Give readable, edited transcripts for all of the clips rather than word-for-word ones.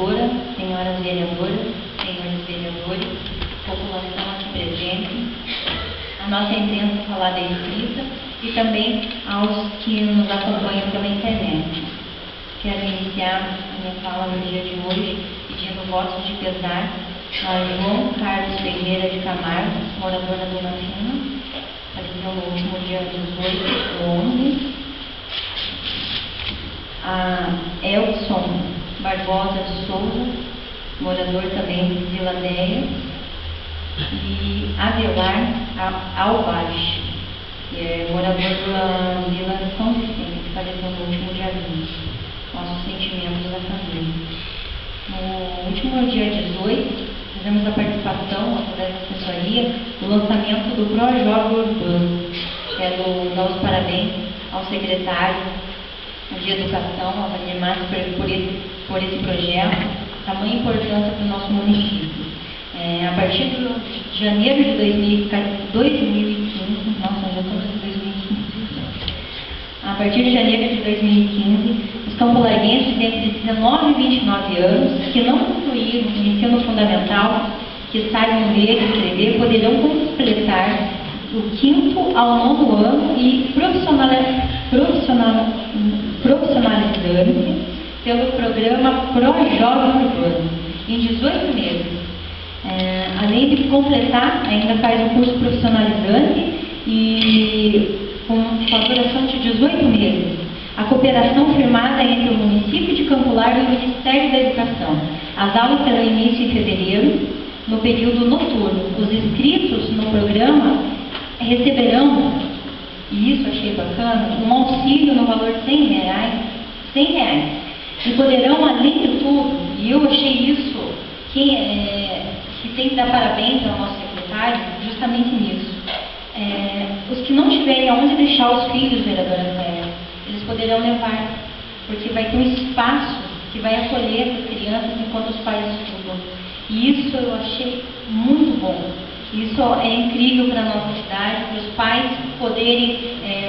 vereadora, senhoras vereadoras, senhores vereadores, população aqui presente, a nossa imprensa falada e escrita e também aos que nos acompanham pela internet. Quero iniciar a minha fala no dia de hoje pedindo votos de pesar a João Carlos Ferreira de Camargo, morador da Dona Fina, faleceu no último dia 18/11. A Elson Barbosa de Souza, morador também de Vila Déia, e Avelar Albach, que é morador da Vila São Vicente, que faleceu no último dia 20. Nossos sentimentos da família. No último dia 18, fizemos a participação, através da assessoria, do lançamento do ProJovem Urbano. Quero dar os parabéns ao secretário de Educação, ao Wagner Matos, por esse projeto, tamanha importância para o nosso município. A partir de janeiro de 2015, nossa, já estamos em 2015. A partir de janeiro de 2015, os campolarguenses entre 19 e 29 anos, que não concluíram o ensino fundamental, que saibam ler e escrever, poderão completar do 5º ao 9º ano e profissionalizando-se pelo programa ProJovem Urbano, em 18 meses. Além de completar, ainda faz um curso profissionalizante e com uma duração de 18 meses. A cooperação firmada entre o município de Campo Largo e o Ministério da Educação. As aulas terão início em fevereiro, no período noturno. Os inscritos no programa receberão, e isso achei bacana, um auxílio no valor de R$100, e poderão, além de tudo, e eu achei isso, que tem que dar parabéns ao nosso secretário, justamente nisso. Os que não tiverem aonde deixar os filhos, vereadora Cléia, eles poderão levar, porque vai ter um espaço que vai acolher essas crianças enquanto os pais estudam. E isso eu achei muito bom. Isso é incrível para a nossa cidade, para os pais poderem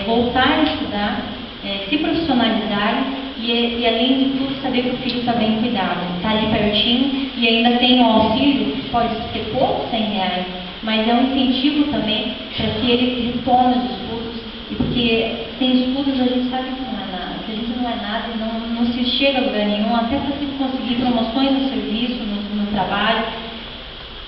voltar a estudar, se profissionalizarem e, além de tudo, saber que o filho está bem cuidado, está ali pertinho e ainda tem um auxílio, pode ser pouco, R$100, mas é um incentivo também para que ele retome os estudos, e porque sem estudos a gente sabe que não é nada, que a gente não é nada e não se chega a lugar nenhum, até para se conseguir promoções no serviço, no trabalho,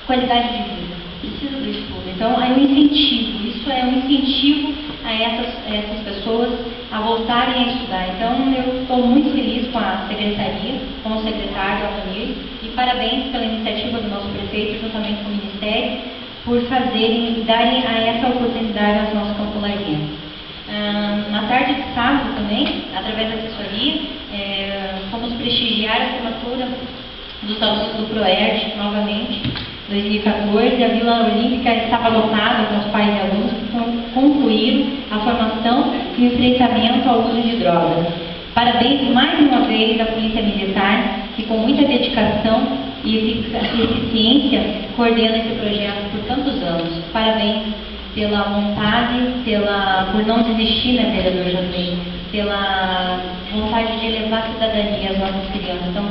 qualidade de vida. Precisa do estudo. Então, é um incentivo. Isso é um incentivo a essas pessoas a voltarem a estudar. Então, eu estou muito feliz com a secretaria, com o secretário Altamir, e parabéns pela iniciativa do nosso prefeito, juntamente com o Ministério, por fazerem e darem essa oportunidade aos nossos campolarguenses. Na tarde de sábado também, através da assessoria, fomos prestigiar a formatura dos alunos do ProERD, novamente, 2014, a Vila Olímpica estava lotada com os pais e alunos que concluíram a formação e o enfrentamento ao uso de drogas. Parabéns mais uma vez à Polícia Militar, que com muita dedicação e eficiência coordena esse projeto por tantos anos. Parabéns pela vontade, por não desistir, né, vereador José, pela vontade de levar a cidadania às nossas crianças. Então,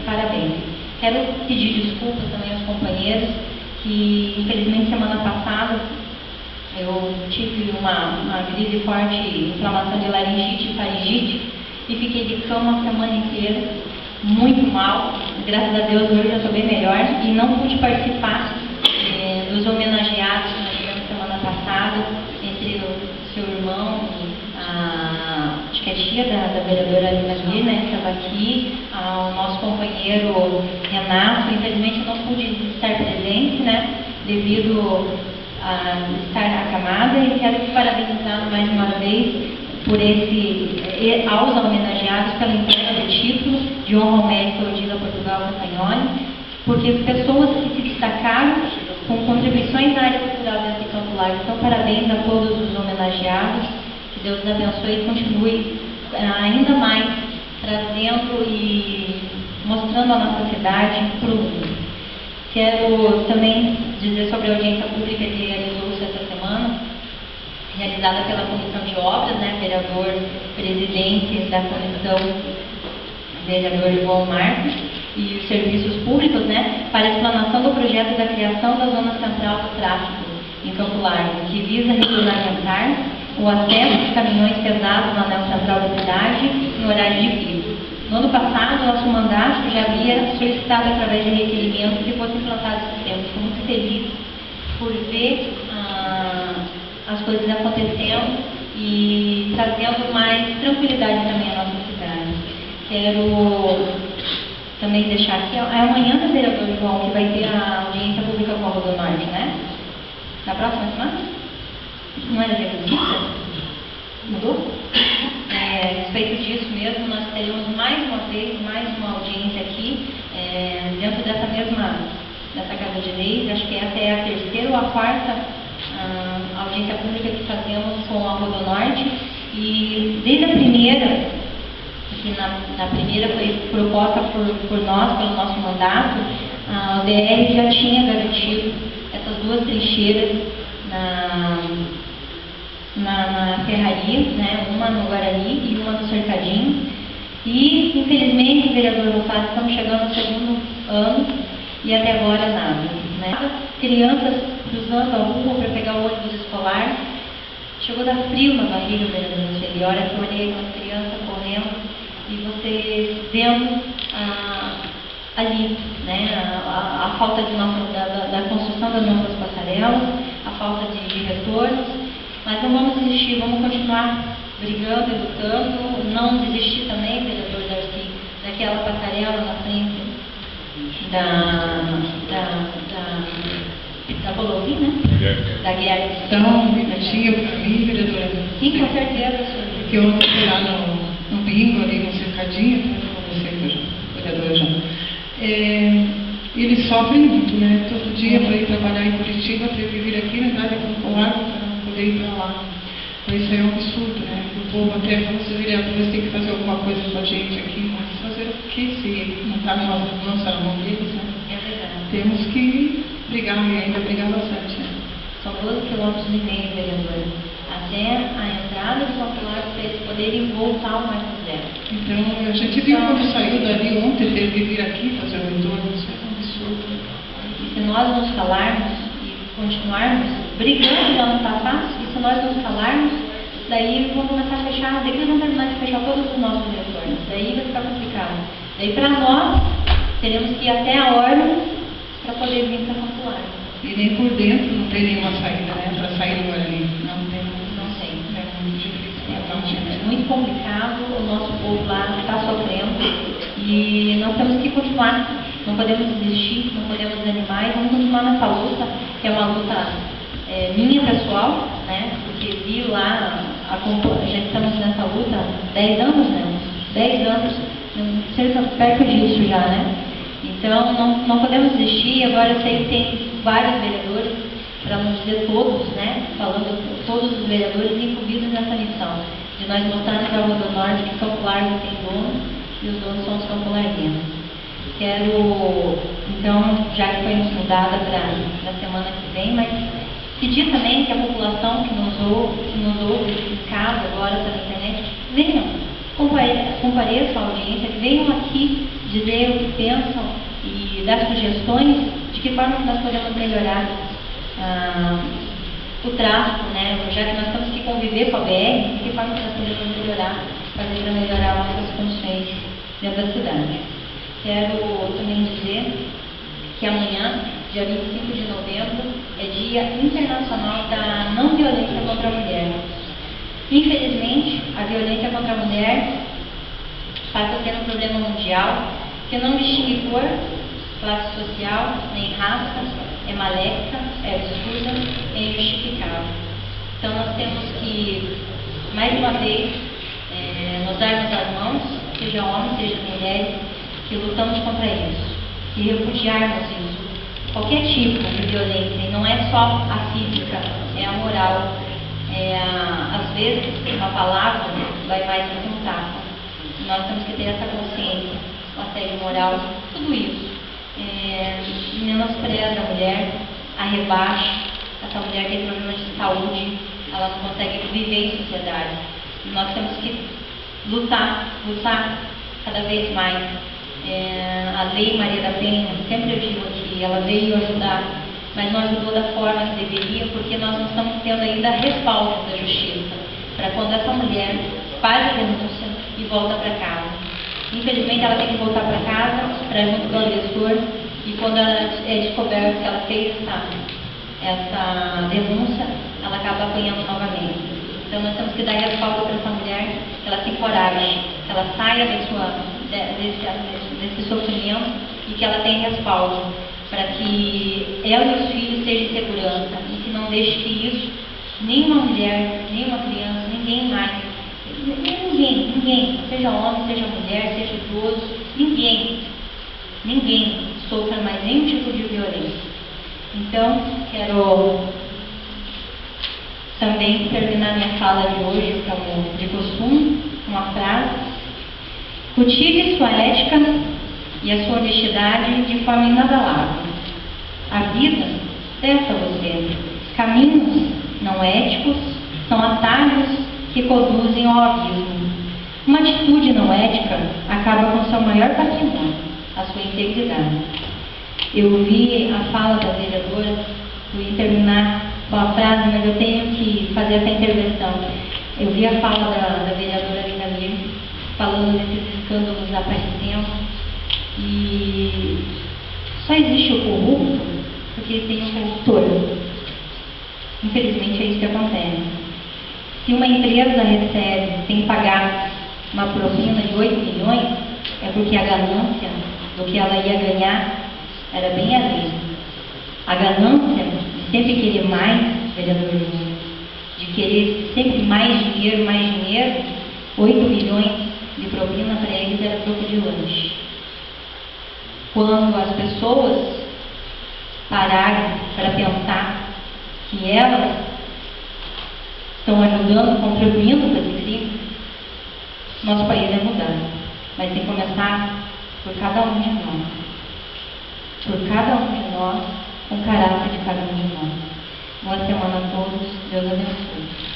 parabéns. Quero pedir desculpas também aos companheiros que, infelizmente, semana passada eu tive uma crise forte, inflamação de laringite e faringite, e fiquei de cama a semana inteira, muito mal. Graças a Deus hoje já estou bem melhor e não pude participar dos homenageados que nós tivemos semana passada, entre o seu irmão e acho que a tia da vereadora Alina Mir, né, que estava aqui, ao nosso companheiro Renato. Infelizmente eu não pude estar presente, né, devido a estar acamada, e quero parabenizar mais uma vez aos homenageados pela entrega de títulos de honra ao mérito Odila Portugal Castagnoli, porque pessoas que se destacaram com contribuições na área cultural dentro de Campo Largo. Então, parabéns a todos os homenageados, que Deus os abençoe e continue ainda mais trazendo e mostrando a nossa cidade para o mundo. Quero também dizer sobre a audiência pública que realizou-se essa semana, realizada pela Comissão de Obras, né, vereador presidente da comissão, vereador João Marcos, e Serviços Públicos, né, para a explanação do projeto da criação da Zona Central do Tráfego em Campo Largo, que visa regulamentar o acesso de caminhões pesados na anel central da cidade em horário de pico. No ano passado, nosso mandato já havia solicitado através de requerimento que fosse implantado esse sistema. Estou muito feliz por ver as coisas acontecendo e trazendo mais tranquilidade também à nossa cidade. Quero também deixar aqui, é amanhã, né, vereador João, que vai ter a audiência pública com a Rodo Norte, né? Na próxima semana? Não era dia 15? Mudou? A respeito disso mesmo, nós teremos mais uma vez, mais uma audiência aqui, dentro dessa Casa de Leis. Acho que essa é a terceira ou a quarta audiência pública que fazemos com a Rodo Norte. E desde a primeira, que na primeira foi proposta por nós, pelo nosso mandato, a ODR já tinha garantido essas duas trincheiras na Ferraria, né, uma no Guarani e uma no Cercadinho. E, infelizmente, vereador Rufat, estamos chegando no segundo ano e até agora nada, né? Crianças cruzando a rua para pegar o ônibus escolar. Chegou a dar frio na barriga, vereador Sueli. A hora que eu olhei uma criança correndo e você vendo ali, né, a falta da construção das nossas passarelas, a falta de retornos. Mas não vamos desistir, vamos continuar brigando e lutando, não desistir também, vereador Darcy, daquela passarela na frente da Bolovi, né? Da Guilherme. Então, um minutinho para mim, vereadora. Sim, com certeza, senhor. Porque eu fui lá no bingo, ali no cercadinho, com você, vereadora João. Eles sofrem muito, né? Todo dia para ir trabalhar em Curitiba, teve que vir aqui na cidade de Campo Largo para poder ir para lá. Então isso é um absurdo, né? O povo até fala assim, vereadores tem que fazer alguma coisa com a gente aqui, mas fazer o que se não está nas nossas mãos, está na mão deles, né? É verdade. Temos que brigar e ainda brigar bastante, né? São 12,5 km, vereador, até a entrada de Campo Largo para eles poderem voltar ao Marco Zero. Então, a gente viu quando saiu dali ontem, teve que vir aqui fazer o retorno, isso é um absurdo. E se nós nos calarmos e continuarmos brigando, já não está fácil, e se nós nos calarmos, daí vão começar a fechar, daqui eles vão terminar de fechar todos os nossos retornos, daí vai ficar complicado. Daí para nós, teremos que ir até a ordem para poder vir para Campo Largo. E nem por dentro não tem nenhuma saída, né? Para sair do Guarani. Não tem. É muito difícil. É muito complicado, o nosso povo lá está sofrendo e nós temos que continuar. Não podemos desistir, não podemos desanimar e vamos continuar nessa luta, que é uma luta minha pessoal, né? Porque vi lá, já estamos nessa luta há 10 anos, né? 10 anos, cerca perto disso já, né? Então, não podemos desistir. Agora eu sei que tem vários vereadores, para não dizer todos, né? Falando todos os vereadores incluídos nessa missão, de nós mostrarmos a Rodo Norte que Campo Largo tem dono e os donos são os campolarguenses. Quero, então, já que foi mudada para a semana que vem, mas pedir também que a população que nos ouve em casa, agora pela internet, venham, compareçam à audiência, venham aqui dizer o que pensam e dar sugestões de que forma que nós podemos melhorar o tráfego, né? Já que nós temos que conviver com a BR, de que forma que nós podemos fazer para melhorar nossas condições dentro da cidade. Quero também dizer que amanhã, dia 25 de novembro, é Dia Internacional da Não Violência contra a Mulher. Infelizmente, a violência contra a mulher passa a ser um problema mundial que não distingue cor, classe social, nem raça, é maléfica, é absurda, é injustificável. Então nós temos que, mais uma vez, nos darmos as mãos, seja homens, seja mulheres, que lutamos contra isso, e repudiarmos isso. Qualquer tipo de violência, e não é só a física, é a moral. Às vezes, uma palavra vai mais do que um tapa. Nós temos que ter essa consciência, o assédio moral, tudo isso. Menospreza a mulher, a rebaixa. Essa mulher tem problemas de saúde, ela não consegue viver em sociedade. E nós temos que lutar cada vez mais A Lei Maria da Penha, sempre eu digo que ela veio ajudar, mas não ajudou da forma que deveria, porque nós não estamos tendo ainda respaldo da justiça para quando essa mulher faz a denúncia e volta para casa. Infelizmente, ela tem que voltar para casa, para junto do agressor, e quando ela é descoberta que ela fez essa denúncia, ela acaba apanhando novamente. Então, nós temos que dar respaldo para essa mulher, que ela se encoraje, que ela saia desse sofrimento e que ela tenha respaldo, para que ela e os filhos estejam em segurança e que não deixe que isso, nenhuma mulher, nenhuma criança, ninguém mais, ninguém, seja homem, seja mulher, seja idoso, ninguém sofra mais nenhum tipo de violência. Então, quero também terminar minha fala de hoje, como de costume, com uma frase: cultive sua ética e a sua honestidade de forma inabalável. A vida testa você. Caminhos não éticos são atalhos que conduzem ao abismo. Uma atitude não ética acaba com seu maior patrimônio, a sua integridade. Eu ouvi a fala da vereadora, eu ia terminar com a frase, mas eu tenho que fazer essa intervenção. Eu vi a fala da vereadora Linda Mir, falando desses escândalos aparecendo, e só existe o corrupto porque tem um corruptor. Infelizmente é isso que acontece. Se uma empresa recebe, tem que pagar uma propina de 8 milhões, é porque a ganância do que ela ia ganhar era bem ali. A ganância de sempre querer mais, vereador Júnior, de querer sempre mais dinheiro, 8 milhões de propina para eles era troco de lanche. Quando as pessoas pararem para pensar que elas estão ajudando, contribuindo para esse crime, nosso país vai mudar. Mas tem que começar por cada um de nós. Por cada um de nós, com o caráter de cada um de nós. Boa semana a todos. Deus abençoe.